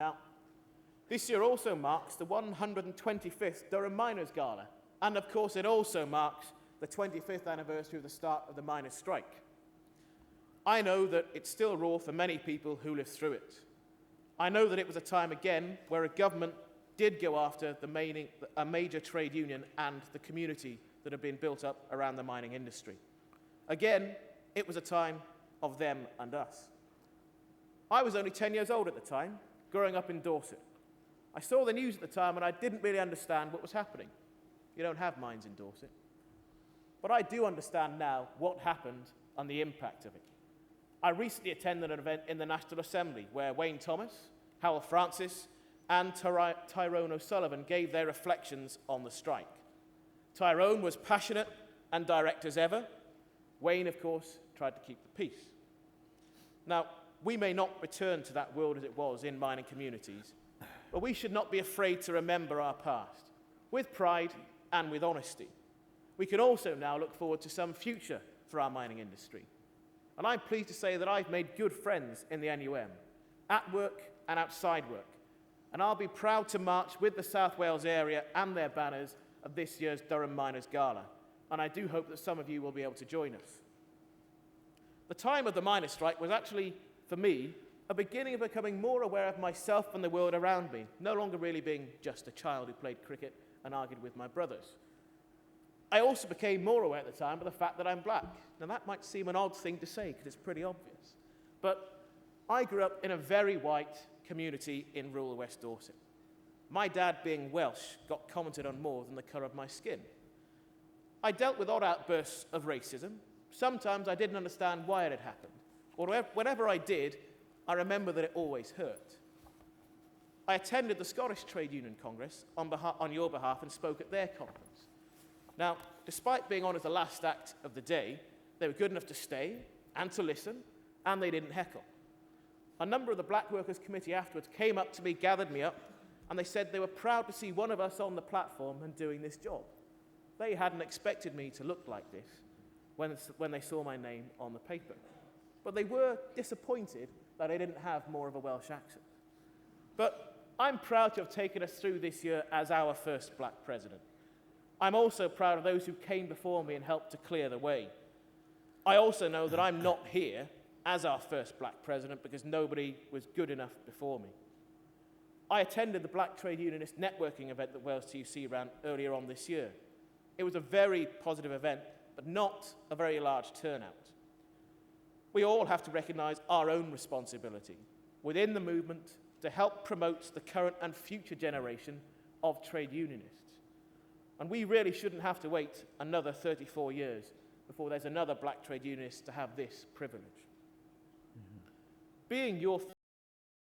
Now, this year also marks the 125th Durham Miners' Gala, and of course it also marks the 25th anniversary of the start of the miners' strike. I know that it's still raw for many people who lived through it. I know that it was a time again where a government did go after a major trade union and the community that had been built up around the mining industry. Again, it was a time of them and us. I was only 10 years old at the time, growing up in Dorset. I saw the news at the time and I didn't really understand what was happening. You don't have mines in Dorset. But I do understand now what happened and the impact of it. I recently attended an event in the National Assembly where Wayne Thomas, Howell Francis, and Tyrone O'Sullivan gave their reflections on the strike. Tyrone was passionate and direct as ever. Wayne, of course, tried to keep the peace. Now, we may not return to that world as it was in mining communities, but we should not be afraid to remember our past, with pride and with honesty. We can also now look forward to some future for our mining industry. And I'm pleased to say that I've made good friends in the NUM, at work and outside work. And I'll be proud to march with the South Wales area and their banners at this year's Durham Miners' Gala. And I do hope that some of you will be able to join us. The time of the miners' strike was actually, for me, a beginning of becoming more aware of myself and the world around me, no longer really being just a child who played cricket and argued with my brothers. I also became more aware at the time of the fact that I'm black. Now, that might seem an odd thing to say because it's pretty obvious. But I grew up in a very white community in rural West Dorset. My dad, being Welsh, got commented on more than the colour of my skin. I dealt with odd outbursts of racism. Sometimes I didn't understand why it had happened. Or whenever I did, I remember that it always hurt. I attended the Scottish Trade Union Congress on your behalf and spoke at their conference. Now, despite being on as the last act of the day, they were good enough to stay and to listen, and they didn't heckle. A number of the Black Workers Committee afterwards came up to me, gathered me up, and they said they were proud to see one of us on the platform and doing this job. They hadn't expected me to look like this when they saw my name on the paper. But they were disappointed that I didn't have more of a Welsh accent. But I'm proud to have taken us through this year as our first black president. I'm also proud of those who came before me and helped to clear the way. I also know that I'm not here as our first black president because nobody was good enough before me. I attended the Black Trade Unionist networking event that Wales TUC ran earlier on this year. It was a very positive event, but not a very large turnout. We all have to recognise our own responsibility within the movement to help promote the current and future generation of trade unionists. And we really shouldn't have to wait another 34 years before there's another black trade unionist to have this privilege. Being your